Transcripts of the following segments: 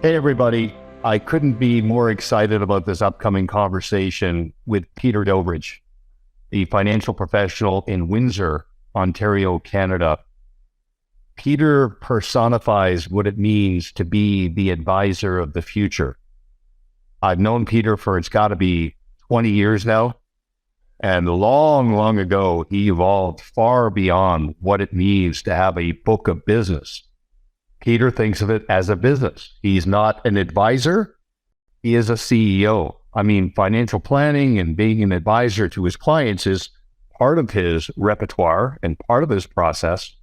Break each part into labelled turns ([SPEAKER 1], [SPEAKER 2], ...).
[SPEAKER 1] Hey, everybody. I couldn't be more excited about this upcoming conversation with Peter Dobrich, the financial professional in Windsor, Ontario, Canada. Peter personifies what it means to be the advisor of the future. I've known Peter for it's got to be 20 years now. And long, long ago, he evolved far beyond what it means to have a book of business. Peter thinks of it as a business. He's not an advisor. He is a CEO. I mean, financial planning and being an advisor to his clients is part of his repertoire and part of his process,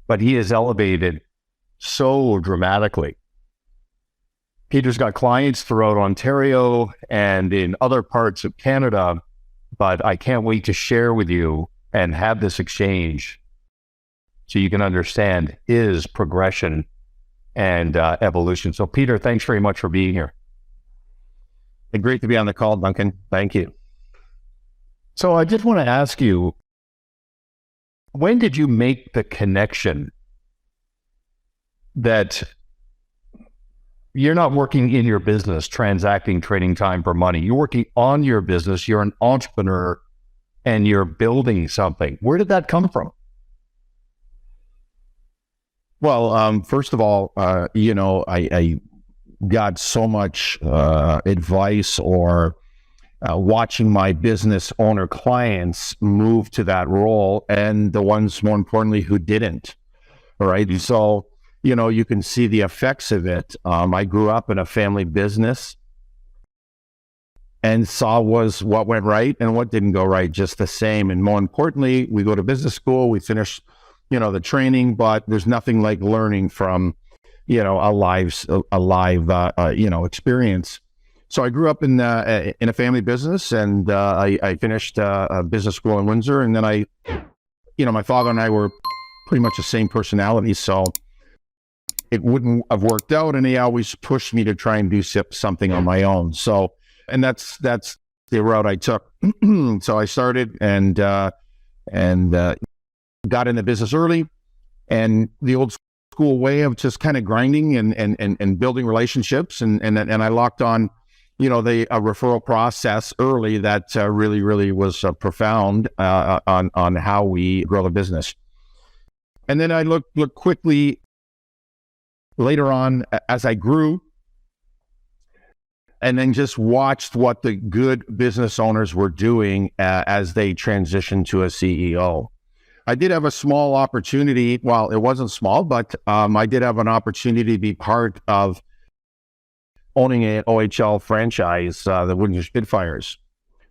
[SPEAKER 1] but he is elevated so dramatically. Peter's got clients throughout Ontario and in other parts of Canada, but I can't wait to share with you and have this exchange so you can understand his progression and evolution. So Peter, thanks very much for being here.
[SPEAKER 2] Great to be on the call, Duncan. Thank you.
[SPEAKER 1] So I just want to ask you, when did you make the connection that you're not working in your business, transacting, trading time for money? You're working on your business. You're an entrepreneur and you're building something. Where did that come from?
[SPEAKER 2] Well, first of all, I got so much advice or watching my business owner clients move to that role, and the ones, more importantly, who didn't. All right. So, you can see the effects of it. I grew up in a family business and saw what went right and what didn't go right just the same. And more importantly, we go to business school, we finish the training, but there's nothing like learning from, a live experience. So I grew up in a family business, and I finished business school in Windsor, and then my father and I were pretty much the same personality, so it wouldn't have worked out, and he always pushed me to try and do something on my own. So, and that's the route I took. So I started and got into business early, and the old school way of just kind of grinding and building relationships. And I locked on, the referral process early that really was profound on how we grow the business. And then I looked quickly later on as I grew, and then just watched what the good business owners were doing as they transitioned to a CEO. I did have a small opportunity. Well, it wasn't small, but I did have an opportunity to be part of owning an OHL franchise, the Windsor Spitfires.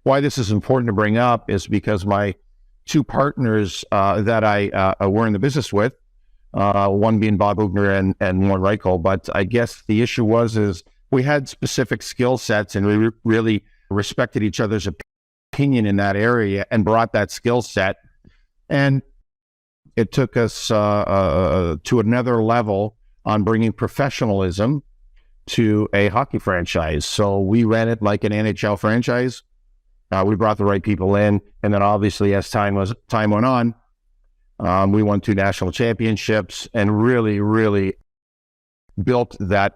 [SPEAKER 2] Why this is important to bring up is because my two partners that I were in the business with, one being Bob Ugner and Warren Reichel, but I guess the issue is we had specific skill sets, and we really respected each other's opinion in that area and brought that skill set. And it took us to another level on bringing professionalism to a hockey franchise. So we ran it like an NHL franchise. We brought the right people in, and then obviously as time went on, we won 2 national championships and really built that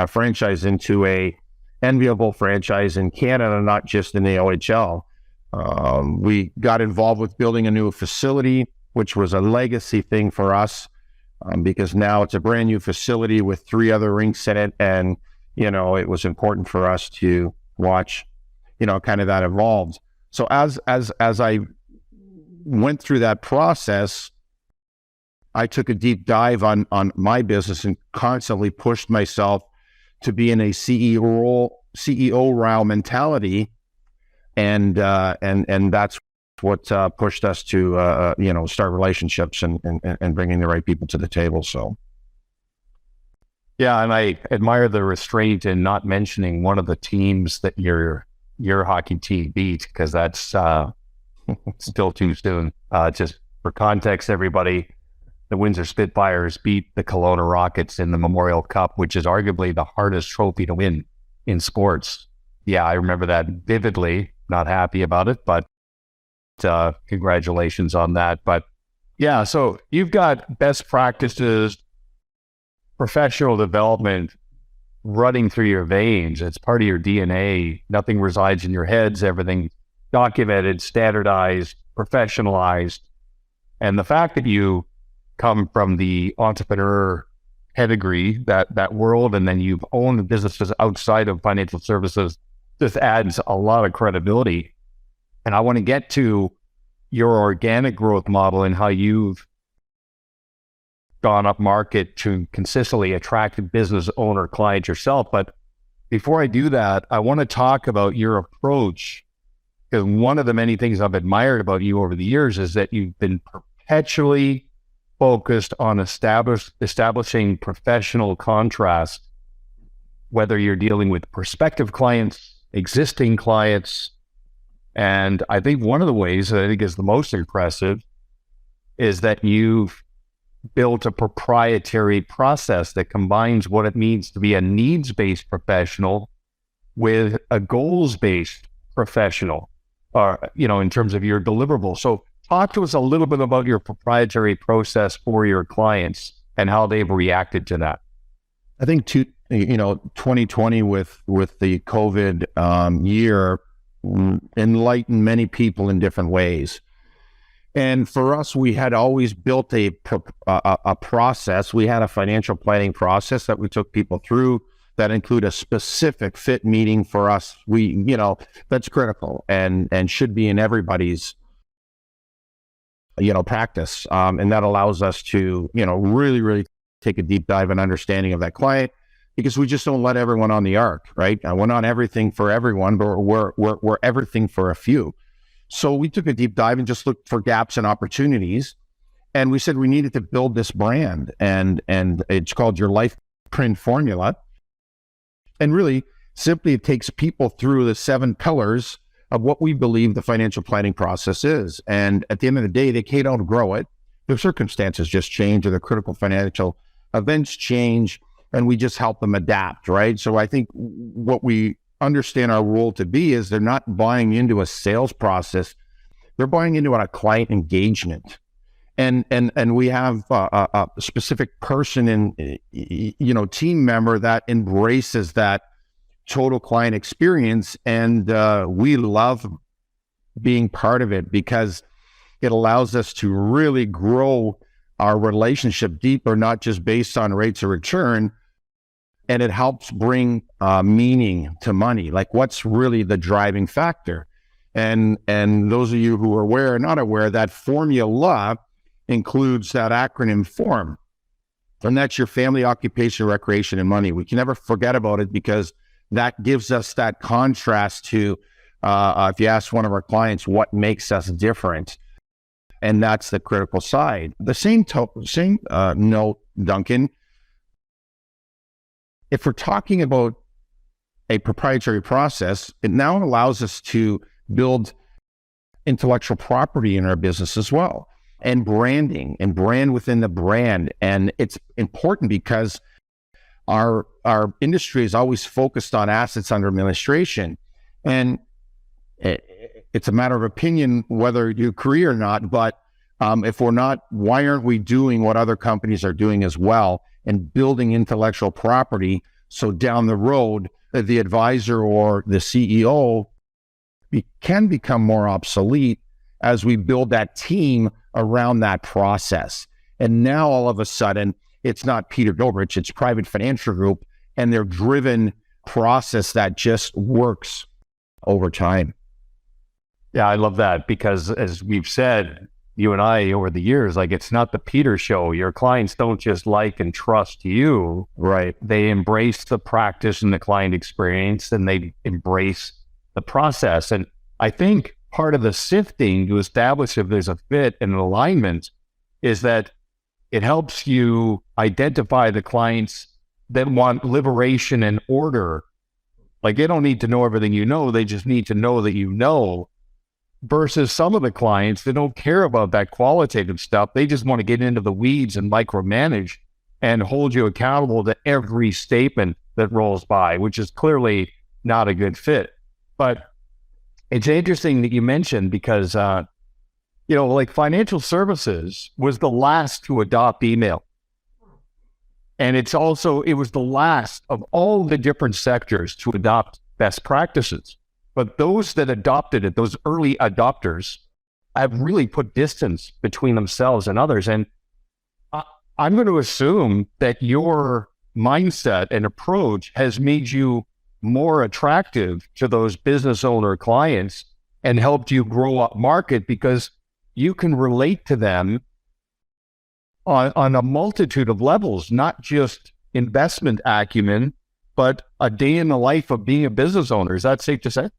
[SPEAKER 2] franchise into a enviable franchise in Canada, not just in the OHL. We got involved with building a new facility, which was a legacy thing for us, because now it's a brand new facility with 3 other rinks in it. And, it was important for us to watch, kind of that evolved. So as I went through that process, I took a deep dive on my business and constantly pushed myself to be in a CEO role mentality. And that's what pushed us to start relationships and bringing the right people to the table. So,
[SPEAKER 1] yeah, and I admire the restraint in not mentioning one of the teams that your hockey team beat, because that's still too soon. Just for context, everybody, the Windsor Spitfires beat the Kelowna Rockets in the Memorial Cup, which is arguably the hardest trophy to win in sports. Yeah, I remember that vividly. Not happy about it, but congratulations on that. But yeah, so you've got best practices professional development running through your veins. It's part of your DNA. Nothing resides in your heads. Everything documented, standardized, professionalized. And the fact that you come from the entrepreneur pedigree, that world, and then you've owned businesses outside of financial services, just adds a lot of credibility. And I want to get to your organic growth model and how you've gone up market to consistently attract business owner clients yourself. But before I do that, I want to talk about your approach, because one of the many things I've admired about you over the years is that you've been perpetually focused on establishing professional contrast, whether you're dealing with prospective clients, existing clients. And I think one of the ways that I think is the most impressive is that you've built a proprietary process that combines what it means to be a needs-based professional with a goals-based professional, in terms of your deliverable. So talk to us a little bit about your proprietary process for your clients and how they've reacted to that.
[SPEAKER 2] I think 2020 with the COVID year enlightened many people in different ways. And for us, we had always built a process. We had a financial planning process that we took people through that include a specific fit meeting for us. That's critical and should be in everybody's, practice. And that allows us to, really, really take a deep dive and understanding of that client, because we just don't let everyone on the ark, right? We're not everything for everyone, but we're everything for a few. So we took a deep dive and just looked for gaps and opportunities. And we said we needed to build this brand, and it's called your Life Print Formula. And really, simply, it takes people through the 7 pillars of what we believe the financial planning process is. And at the end of the day, they can't outgrow it. Their circumstances just change, or the critical financial events change, and we just help them adapt, right? So I think what we understand our role to be is they're not buying into a sales process. They're buying into a client engagement. And we have a specific person in, team member that embraces that total client experience. And we love being part of it because it allows us to really grow our relationship deeper, not just based on rates of return. And it helps bring meaning to money. Like, what's really the driving factor? And those of you who are aware or not aware, that formula includes that acronym FORM. And that's your family, occupation, recreation, and money. We can never forget about it, because that gives us that contrast to, if you ask one of our clients, what makes us different? And that's the critical side. The same note, Duncan, if we're talking about a proprietary process, it now allows us to build intellectual property in our business as well, and branding, and brand within the brand. And it's important because our industry is always focused on assets under administration. And it's a matter of opinion whether you agree or not, but if we're not, why aren't we doing what other companies are doing as well, and building intellectual property, so down the road, the advisor or the CEO can become more obsolete as we build that team around that process. And now all of a sudden, it's not Peter Dobrich, it's Private Financial Group, and their driven process that just works over time.
[SPEAKER 1] Yeah, I love that, because as we've said, you and I over the years, like, it's not the Peter show. Your clients don't just like and trust you, right? They embrace the practice and the client experience, and they embrace the process. And I think part of the sifting to establish if there's a fit and an alignment is that it helps you identify the clients that want liberation and order. Like, they don't need to know everything you know. They just need to know that you know. Versus some of the clients, they don't care about that qualitative stuff. They just want to get into the weeds and micromanage and hold you accountable to every statement that rolls by, which is clearly not a good fit. But it's interesting that you mentioned, because, like, financial services was the last to adopt email. And it was the last of all the different sectors to adopt best practices. But those that adopted it, those early adopters, have really put distance between themselves and others. And I'm going to assume that your mindset and approach has made you more attractive to those business owner clients and helped you grow up market, because you can relate to them on a multitude of levels, not just investment acumen, but a day in the life of being a business owner. Is that safe to say?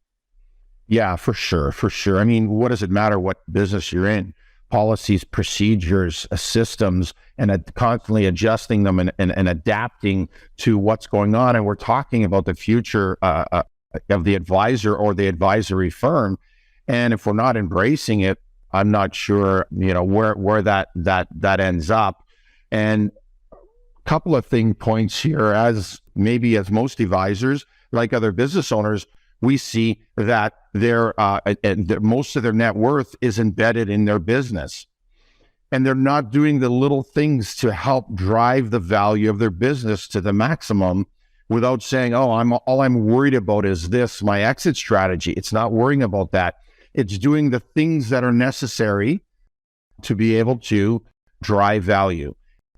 [SPEAKER 2] Yeah, for sure. For sure. I mean, what does it matter what business you're in? Policies, procedures, systems, and constantly adjusting them and adapting to what's going on. And we're talking about the future of the advisor or the advisory firm. And if we're not embracing it, I'm not sure, where that ends up. And a couple of points here, as most advisors, like other business owners, we see that most of their net worth is embedded in their business, and they're not doing the little things to help drive the value of their business to the maximum without saying, "Oh, all I'm worried about is this, my exit strategy." It's not worrying about that. It's doing the things that are necessary to be able to drive value.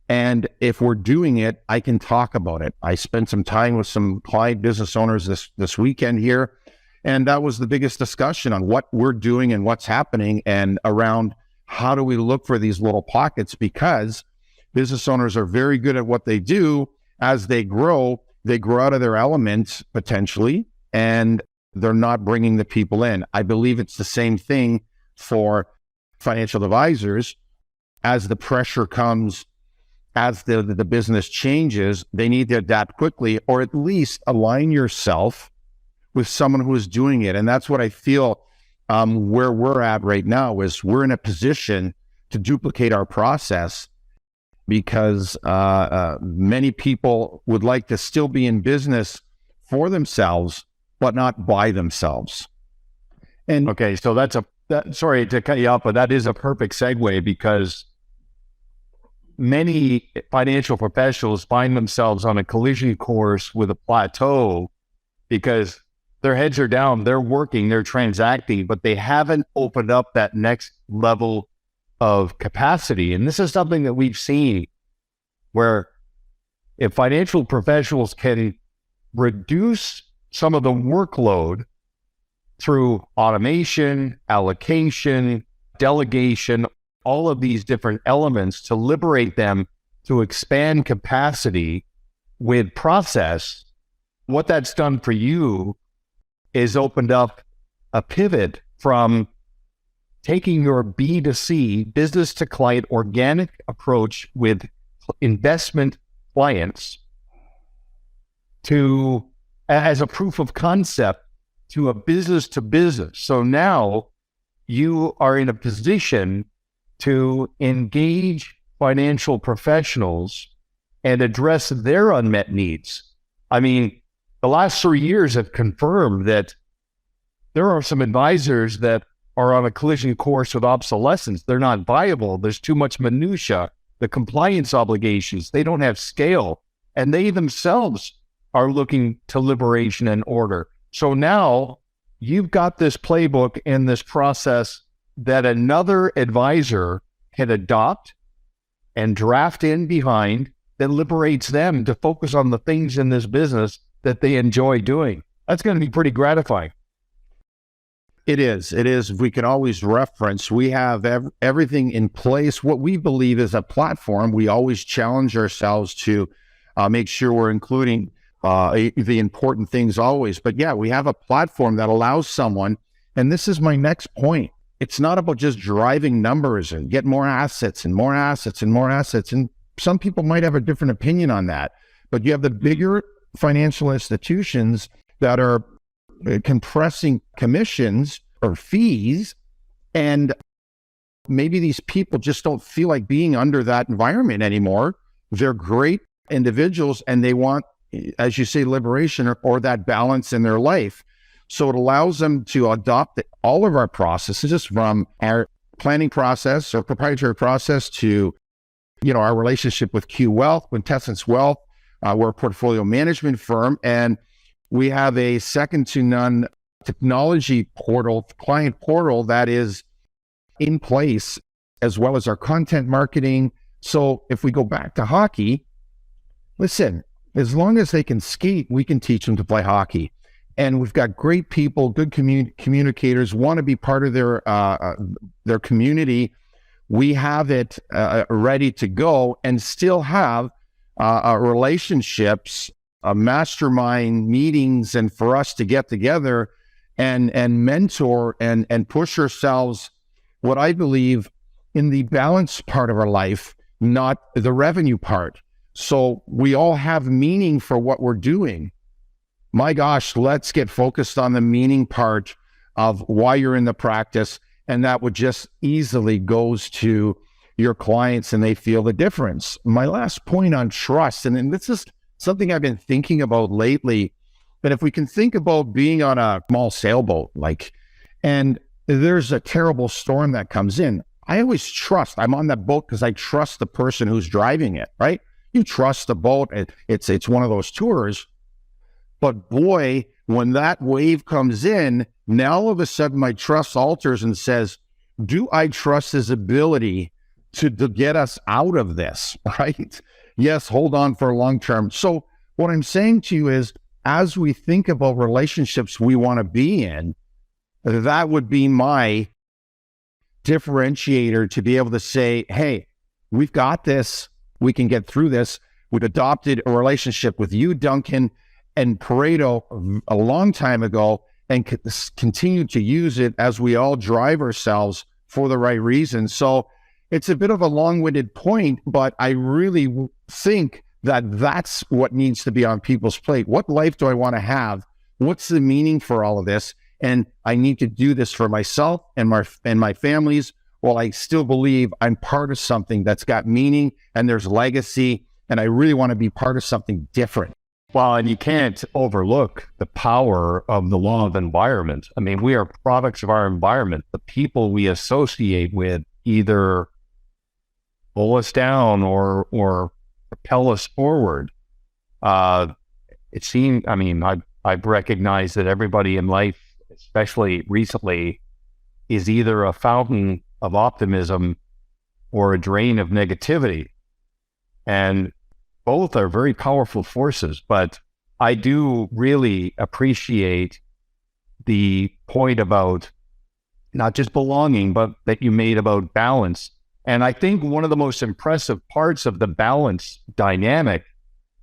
[SPEAKER 2] And if we're doing it, I can talk about it. I spent some time with some client business owners this weekend here, and that was the biggest discussion on what we're doing and what's happening, and around how do we look for these little pockets, because business owners are very good at what they do. As they grow out of their element potentially, and they're not bringing the people in. I believe it's the same thing for financial advisors. As the pressure comes, as the business changes, they need to adapt quickly, or at least align yourself with someone who is doing it. And that's what I feel where we're at right now, is we're in a position to duplicate our process, because many people would like to still be in business for themselves, but not by themselves. And
[SPEAKER 1] okay, so sorry to cut you off, but that is a perfect segue, because many financial professionals find themselves on a collision course with a plateau, because their heads are down, they're working, they're transacting, but they haven't opened up that next level of capacity. And this is something that we've seen, where if financial professionals can reduce some of the workload through automation, allocation, delegation, all of these different elements, to liberate them to expand capacity with process, what that's done for you is opened up a pivot from taking your B2C, business to client, organic approach with investment clients to, as a proof of concept, to a business to business. So now you are in a position to engage financial professionals and address their unmet needs. I mean, the last 3 years have confirmed that there are some advisors that are on a collision course with obsolescence. They're not viable. There's too much minutia, the compliance obligations, they don't have scale, and they themselves are looking to liberation and order. So now you've got this playbook and this process that another advisor can adopt and draft in behind, that liberates them to focus on the things in this business that they enjoy doing. That's going to be pretty gratifying.
[SPEAKER 2] It is. We can always reference, we have everything in place. What we believe is a platform. We always challenge ourselves to make sure we're including the important things always. But yeah, we have a platform that allows someone, and this is my next point. It's not about just driving numbers and get more assets and more assets and more assets. And some people might have a different opinion on that, but you have the bigger financial institutions that are compressing commissions or fees, and maybe these people just don't feel like being under that environment anymore. They're great individuals and they want, as you say, liberation or that balance in their life. So it allows them to adopt all of our processes, from our planning process or proprietary process to our relationship with Q Wealth, Quintessence Wealth. We're a portfolio management firm, and we have a second to none technology portal, client portal that is in place, as well as our content marketing. So if we go back to hockey, listen, as long as they can skate, we can teach them to play hockey. And we've got great people, good communicators, want to be part of their community. We have it ready to go, and still have relationships, mastermind meetings, and for us to get together and mentor and push ourselves, what I believe, in the balance part of our life, not the revenue part. So we all have meaning for what we're doing. My gosh, let's get focused on the meaning part of why you're in the practice. And that would just easily goes to your clients, and they feel the difference. My last point on trust, and this is something I've been thinking about lately, but if we can think about being on a small sailboat, and there's a terrible storm that comes in, I always trust. I'm on that boat because I trust the person who's driving it, right? You trust the boat. It's one of those tours. But boy, when that wave comes in, now all of a sudden my trust alters and says, do I trust his ability to get us out of this, right? Yes, hold on for long term. So what I'm saying to you is, as we think about relationships we want to be in, that would be my differentiator, to be able to say, hey, we've got this. We can get through this. We've adopted a relationship with you, Duncan, and Pareto a long time ago, and continue to use it as we all drive ourselves for the right reasons. So it's a bit of a long-winded point, but I really think that that's what needs to be on people's plate. What life do I want to have? What's the meaning for all of this? And I need to do this for myself and my families, while I still believe I'm part of something that's got meaning and there's legacy, and I really want to be part of something different.
[SPEAKER 1] Well, and you can't overlook the power of the law of environment. I mean, we are products of our environment. The people we associate with either pull us down or propel us forward. It seems, I mean, I've recognized that everybody in life, especially recently, is either a fountain of optimism or a drain of negativity. And both are very powerful forces, but I do really appreciate the point about not just belonging, but that you made about balance. And I think one of the most impressive parts of the balance dynamic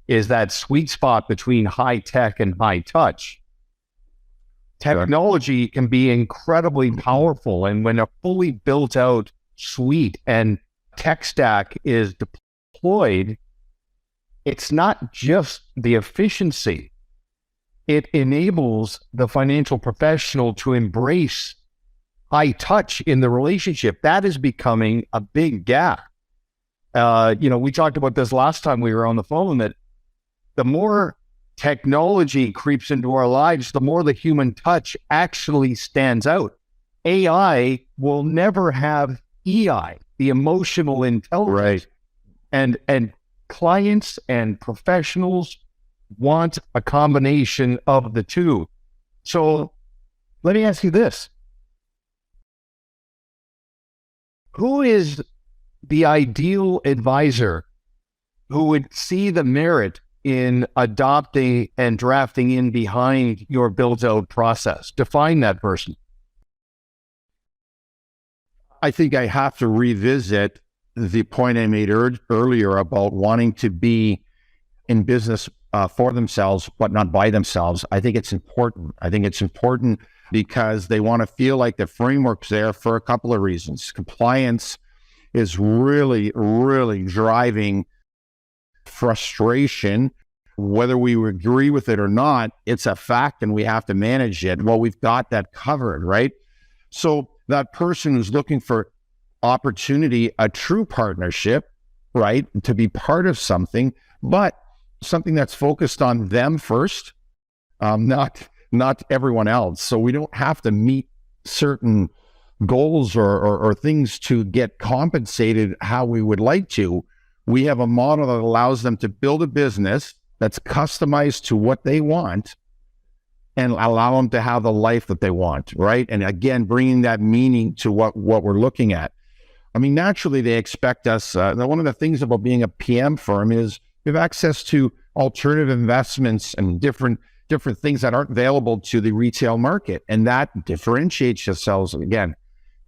[SPEAKER 1] is that sweet spot between high tech and high touch. Technology can be incredibly powerful, and when a fully built out suite and tech stack is deployed, it's not just the efficiency. It enables the financial professional to embrace high touch in the relationship. That is becoming a big gap. We talked about this last time we were on the phone, that the more technology creeps into our lives, the more the human touch actually stands out. AI will never have EI, the emotional intelligence.
[SPEAKER 2] Right.
[SPEAKER 1] And clients and professionals want a combination of the two. So let me ask you this. Who is the ideal advisor who would see the merit in adopting and drafting in behind your build-out process? Define that person.
[SPEAKER 2] I think I have to revisit the point I made earlier about wanting to be in business for themselves, but not by themselves. I think it's important. I think it's important because they want to feel like the framework's there for a couple of reasons. Compliance is really, really driving frustration. Whether we agree with it or not, it's a fact and we have to manage it. Well, we've got that covered, right? So that person who's looking for opportunity, a true partnership, right, to be part of something, but something that's focused on them first, not everyone else. So we don't have to meet certain goals or things to get compensated how we would like to. we have a model that allows them to build a business that's customized to what they want and allow them to have the life that they want, right? And again, bringing that meaning to what we're looking at. I mean, naturally, they expect us. One of the things about being a PM firm is we have access to alternative investments and different things that aren't available to the retail market. And that differentiates yourselves. Again,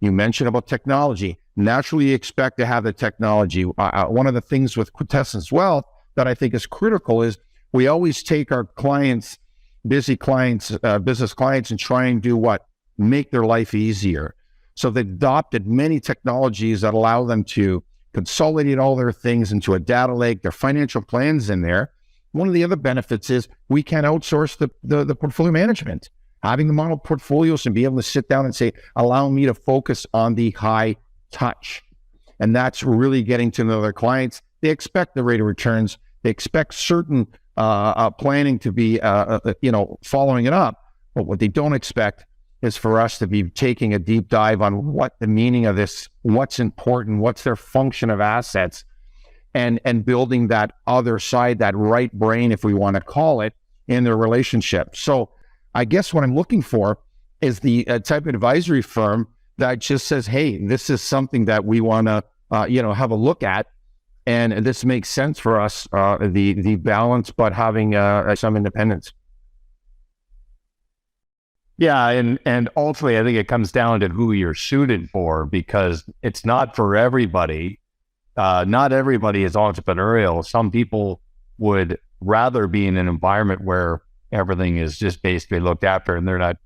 [SPEAKER 2] you mentioned about technology. Naturally, you expect to have the technology. One of the things with Quintessence Wealth that I think is critical is we always take our clients, busy clients, business clients, and try and do what? Make their life easier. So they've adopted many technologies that allow them to consolidate all their things into a data lake, their financial plans in there. One of the other benefits is we can outsource the portfolio management. Having the model portfolios and be able to sit down and say, allow me to focus on the high touch. And that's really getting to know their clients. They expect the rate of returns. They expect certain planning to be, following it up. But what they don't expect is for us to be taking a deep dive on what the meaning of this, what's important, what's their function of assets, and building that other side, that right brain, if we want to call it, in their relationship. So I guess what I'm looking for is the type of advisory firm that just says, hey, this is something that we want to, have a look at. And this makes sense for us, the balance, but having some independence.
[SPEAKER 1] Yeah, and ultimately, I think it comes down to who you're suited for, because it's not for everybody. Not everybody is entrepreneurial. Some people would rather be in an environment where everything is just basically looked after, and they're not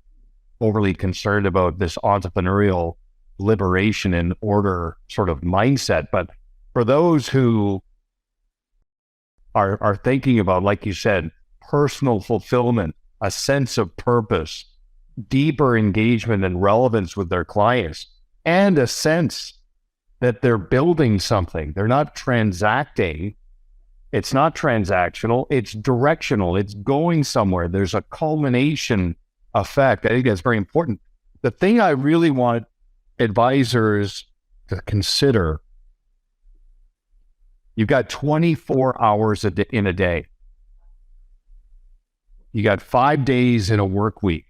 [SPEAKER 1] overly concerned about this entrepreneurial liberation and order sort of mindset. But for those who are thinking about, like you said, personal fulfillment, a sense of purpose, deeper engagement and relevance with their clients, and a sense that they're building something. They're not transacting. It's not transactional. It's directional. It's going somewhere. There's a culmination effect. I think that's very important. The thing I really want advisors to consider, you've got 24 hours in a day. You got 5 days in a work week.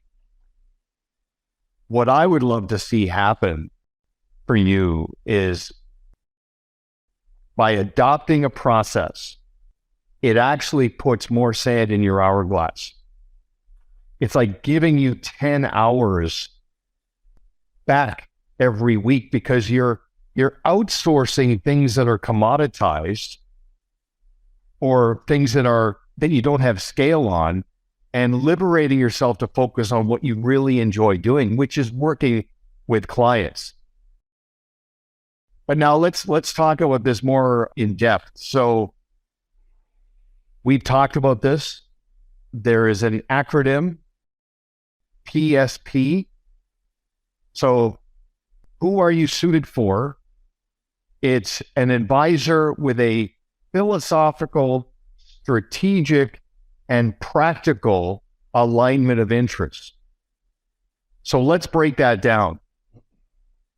[SPEAKER 1] What I would love to see happen for you is, by adopting a process, it actually puts more sand in your hourglass. It's like giving you 10 hours back every week, because you're outsourcing things that are commoditized or things that you don't have scale on, and liberating yourself to focus on what you really enjoy doing, which is working with clients. But now let's talk about this more in depth. So we've talked about this. There is an acronym, PSP. So who are you suited for? It's an advisor with a philosophical, strategic, and practical alignment of interests. So let's break that down.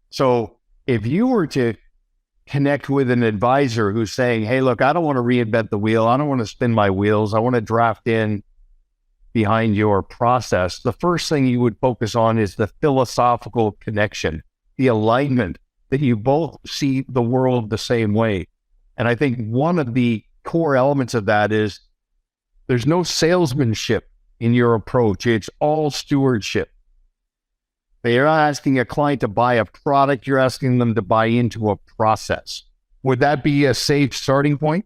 [SPEAKER 1] So if you were to connect with an advisor who's saying, hey, look, I don't want to reinvent the wheel. I don't want to spin my wheels. I want to draft in behind your process. The first thing you would focus on is the philosophical connection, the alignment, that you both see the world the same way. And I think one of the core elements of that is there's no salesmanship in your approach. It's all stewardship. You're not asking a client to buy a product. You're asking them to buy into a process. Would that be a safe starting point?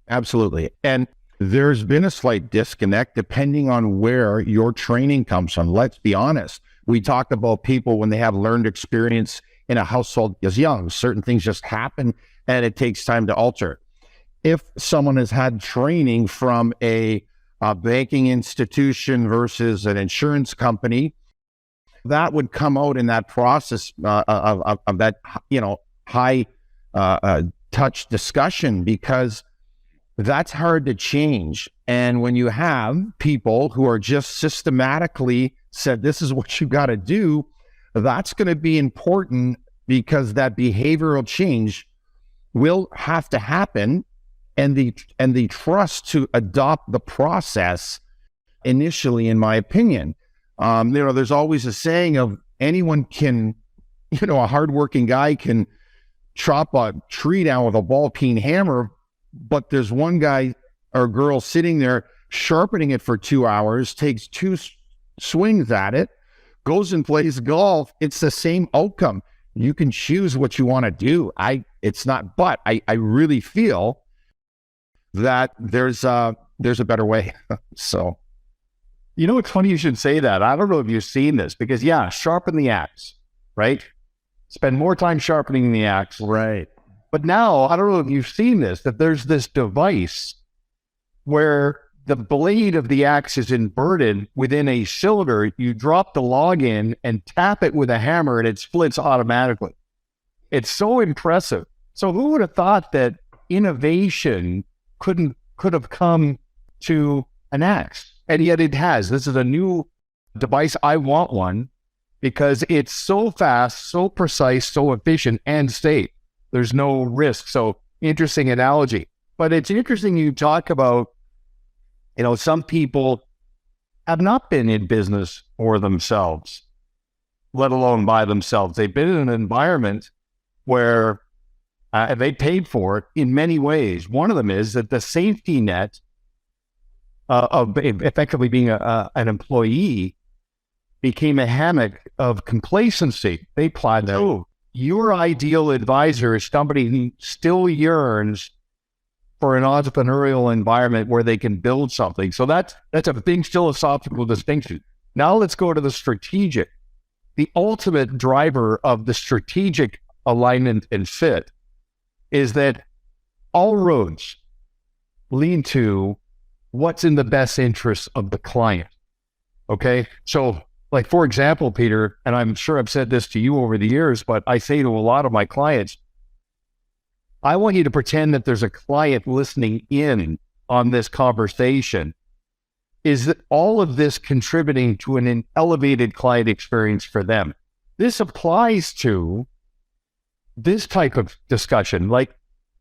[SPEAKER 2] Absolutely. And there's been a slight disconnect depending on where your training comes from. Let's be honest. We talk about people when they have learned experience in a household as young. Certain things just happen and it takes time to alter. If someone has had training from a banking institution versus an insurance company, that would come out in that process of that, high touch discussion, because that's hard to change. And when you have people who are just systematically said, this is what you got to do, that's going to be important, because that behavioral change will have to happen and the trust to adopt the process initially, in my opinion. There's always a saying of anyone can, a hardworking guy can chop a tree down with a ball peen hammer, but there's one guy or girl sitting there sharpening it for 2 hours, takes two swings at it, goes and plays golf. It's the same outcome. You can choose what you want to do. I really feel that there's a better way. So,
[SPEAKER 1] It's funny you should say that. I don't know if you've seen this because sharpen the axe, right? Spend more time sharpening the axe.
[SPEAKER 2] Right.
[SPEAKER 1] But now, I don't know if you've seen this, that there's this device where the blade of the axe is inverted within a cylinder. You drop the log in and tap it with a hammer and it splits automatically. It's so impressive. So who would have thought that innovation could have come to an axe? And yet it has. This is a new device. I want one because it's so fast, so precise, so efficient, and safe. There's no risk. So interesting analogy. But it's interesting you talk about, some people have not been in business for themselves, let alone by themselves. They've been in an environment where they paid for it in many ways. One of them is that the safety net of effectively being an employee became a hammock of complacency. They plateaued. Your ideal advisor is somebody who still yearns for an entrepreneurial environment where they can build something. So that's a big philosophical distinction. Now let's go to the strategic. The ultimate driver of the strategic alignment and fit is that all roads lead to what's in the best interest of the client. Okay? So, like, for example, Peter, and I'm sure I've said this to you over the years, but I say to a lot of my clients, I want you to pretend that there's a client listening in on this conversation. Is that all of this contributing to an elevated client experience for them? This applies to this type of discussion. Like,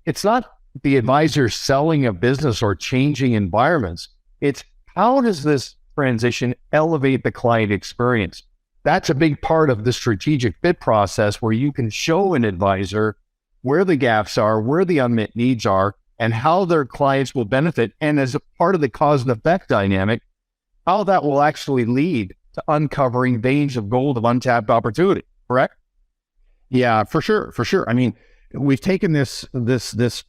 [SPEAKER 1] it's not the advisor selling a business or changing environments. It's how does this transition elevate the client experience? That's a big part of the strategic fit process, where you can show an advisor where the gaps are, where the unmet needs are, and how their clients will benefit. And as a part of the cause and effect dynamic, how that will actually lead to uncovering veins of gold of untapped opportunity, correct?
[SPEAKER 2] Yeah, for sure. I mean, we've taken this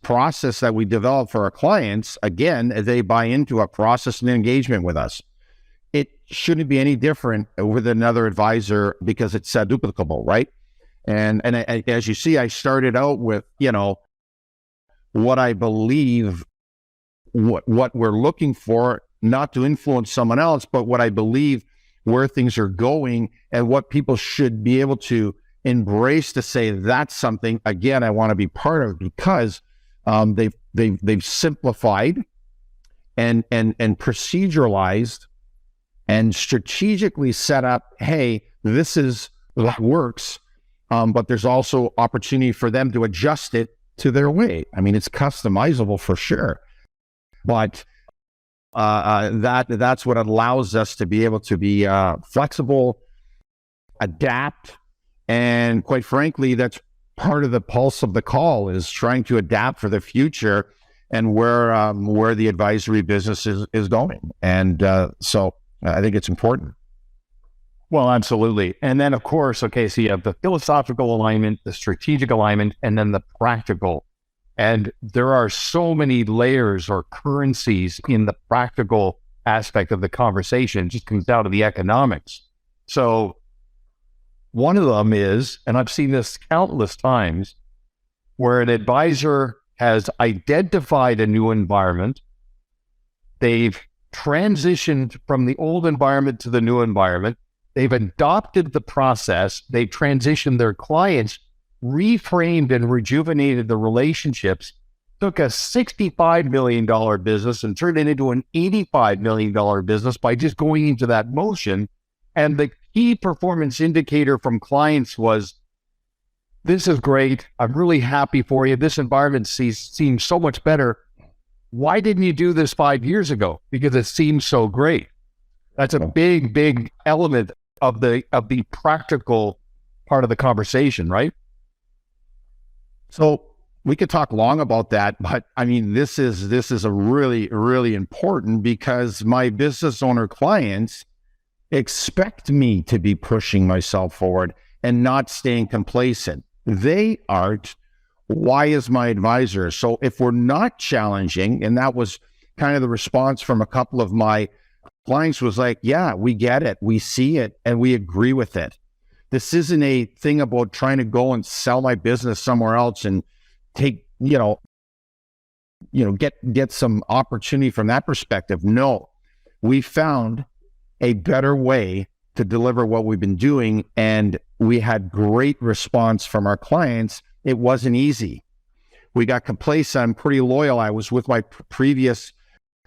[SPEAKER 2] process that we develop for our clients. Again, they buy into a process and engagement with us. It shouldn't be any different with another advisor because it's duplicable, right? And as you see, I started out with, what I believe, what we're looking for, not to influence someone else, but what I believe where things are going and what people should be able to embrace to say that's something, again, I want to be part of, because they've simplified and proceduralized and strategically set up, hey, this is what works. But there's also opportunity for them to adjust it to their way. I mean, it's customizable for sure, but that's what allows us to be able to be flexible, adapt, and quite frankly, that's part of the pulse of the call, is trying to adapt for the future and where the advisory business is going. And so I think it's important.
[SPEAKER 1] Well, absolutely. And then, of course, okay, so you have the philosophical alignment, the strategic alignment, and then the practical. And there are so many layers or currencies in the practical aspect of the conversation. It just comes down to the economics. So one of them is, and I've seen this countless times, where an advisor has identified a new environment. They've transitioned from the old environment to the new environment. They've adopted the process. They've transitioned their clients, reframed and rejuvenated the relationships, took a $65 million business and turned it into an $85 million business by just going into that motion. And the key performance indicator from clients was, this is great. I'm really happy for you. This environment seems so much better. why didn't you do this 5 years ago? Because it seems so great. That's a big element of the practical part of the conversation, right?
[SPEAKER 2] So we could talk long about that, but I mean, this is a really important, because my business owner clients expect me to be pushing myself forward and not staying complacent. They aren't. Why is my advisor? So if we're not challenging, and that was kind of the response from a couple of my clients, was like, yeah, we get it, we see it, and we agree with it. This isn't a thing about trying to go and sell my business somewhere else and take, get some opportunity from that perspective. No, we found a better way to deliver what we've been doing, and we had great response from our clients. It wasn't easy. We got complacent. I'm pretty loyal. I was with my previous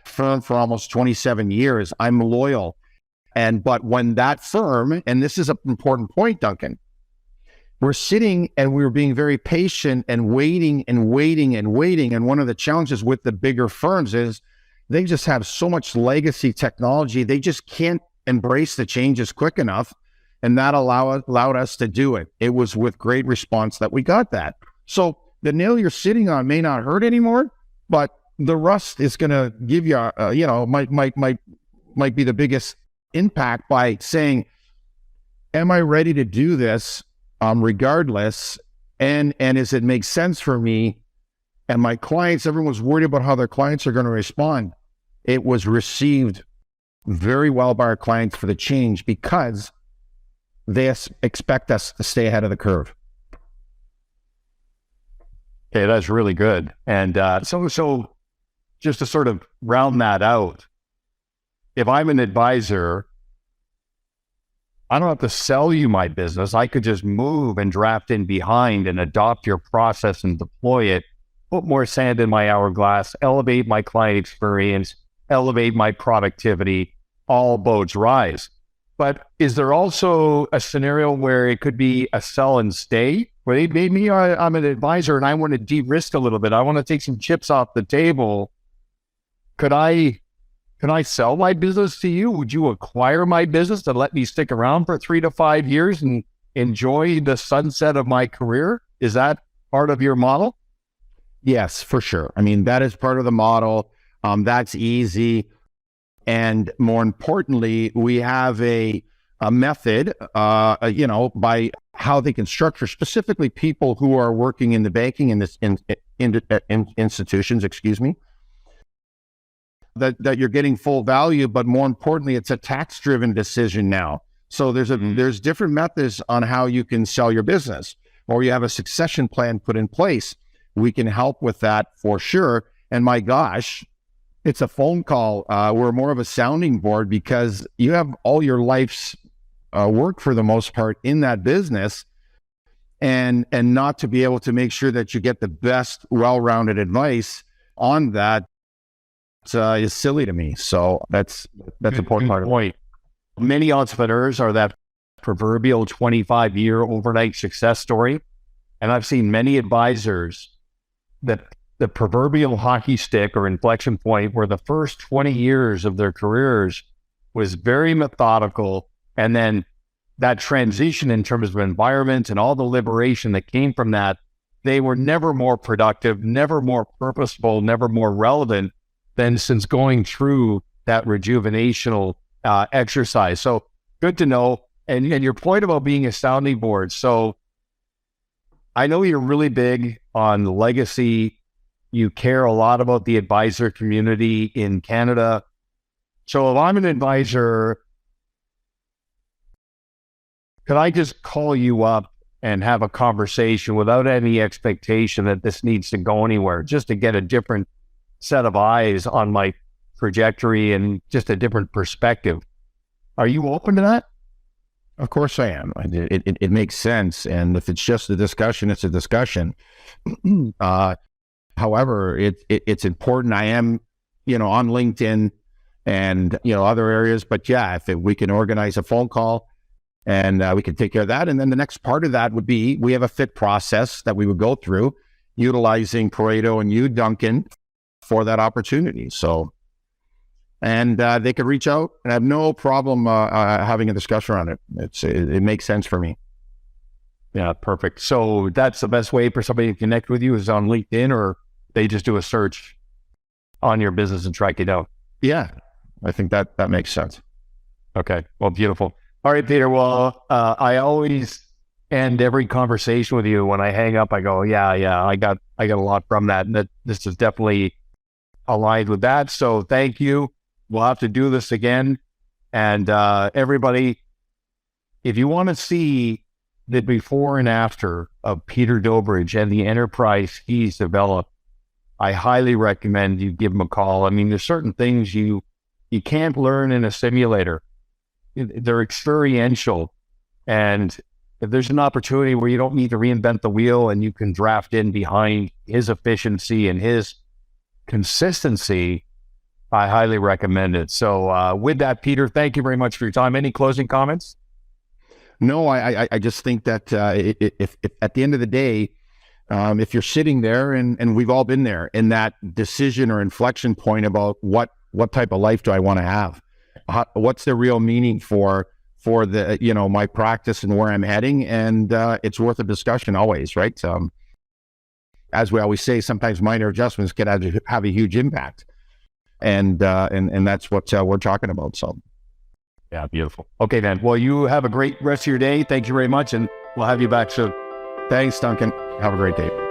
[SPEAKER 2] firm for almost 27 years. I'm loyal. But when that firm, and this is an important point, Duncan, we're sitting and we were being very patient and waiting. And one of the challenges with the bigger firms is they just have so much legacy technology. They just can't embrace the changes quick enough. And that allowed us to do it. It was with great response that we got that. So the nail you're sitting on may not hurt anymore, but the rust is going to give you, might be the biggest impact by saying, am I ready to do this regardless? And does it make sense for me? And my clients, everyone's worried about how their clients are going to respond. It was received very well by our clients for the change, because they expect us to stay ahead of the curve.
[SPEAKER 1] Okay, that's really good. And so just to sort of round that out, if I'm an advisor, I don't have to sell you my business. I could just move and draft in behind and adopt your process and deploy it, put more sand in my hourglass, elevate my client experience, elevate my productivity, all boats rise. But is there also a scenario where it could be a sell and stay? Where maybe I'm an advisor and I want to de-risk a little bit. I want to take some chips off the table. Can I sell my business to you? Would you acquire my business to let me stick around for 3 to 5 years and enjoy the sunset of my career? Is that part of your model?
[SPEAKER 2] Yes, for sure. I mean, that is part of the model. That's easy. And more importantly, we have a method, by how they can structure, specifically people who are working in the banking in this institutions, that you're getting full value, but more importantly, it's a tax-driven decision now. So there's different methods on how you can sell your business, or you have a succession plan put in place. We can help with that for sure. And my gosh, it's a phone call. We're more of a sounding board, because you have all your life's work for the most part in that business, and not to be able to make sure that you get the best well-rounded advice on that is silly to me. So that's an important part of it.
[SPEAKER 1] Many entrepreneurs are that proverbial 25-year overnight success story. And I've seen many advisors that the proverbial hockey stick or inflection point where the first 20 years of their careers was very methodical. And then that transition in terms of environment and all the liberation that came from that, they were never more productive, never more purposeful, never more relevant than since going through that rejuvenational exercise. So good to know. And your point about being a sounding board. So I know you're really big on legacy. You care a lot about the advisor community in Canada. So if I'm an advisor, could I just call you up and have a conversation without any expectation that this needs to go anywhere, just to get a different set of eyes on my trajectory and just a different perspective? Are you open to that?
[SPEAKER 2] Of course I am. It makes sense. And if it's just a discussion, it's a discussion. However, it's important. I am, on LinkedIn and, other areas, but yeah, if we can organize a phone call and we can take care of that. And then the next part of that would be, we have a fit process that we would go through utilizing Pareto and you, Duncan, for that opportunity. So, and they could reach out, and I have no problem having a discussion on it. It makes sense for me.
[SPEAKER 1] Yeah, perfect. So that's the best way for somebody to connect with you is on LinkedIn, or they just do a search on your business and track it down?
[SPEAKER 2] Yeah, I think that makes sense.
[SPEAKER 1] Okay, well, beautiful. All right, Peter. Well, I always end every conversation with you when I hang up. I go, yeah, I got a lot from that, and that this is definitely aligned with that. So thank you. We'll have to do this again. And everybody, if you want to see the before and after of Peter Dobrich and the enterprise he's developed, I highly recommend you give him a call. I mean, there's certain things you can't learn in a simulator. They're experiential. And if there's an opportunity where you don't need to reinvent the wheel and you can draft in behind his efficiency and his consistency, I highly recommend it. So with that, Peter, thank you very much for your time. Any closing comments?
[SPEAKER 2] No, I just think that if at the end of the day, if you're sitting there, and we've all been there, in that decision or inflection point about what type of life do I want to have? What's the real meaning for the, my practice and where I'm heading? And it's worth a discussion always, right? As we always say, sometimes minor adjustments can have a huge impact. And that's what we're talking about. So.
[SPEAKER 1] Yeah, beautiful. Okay, man. Well, you have a great rest of your day. Thank you very much, and we'll have you back soon.
[SPEAKER 2] Thanks, Duncan. Have a great day.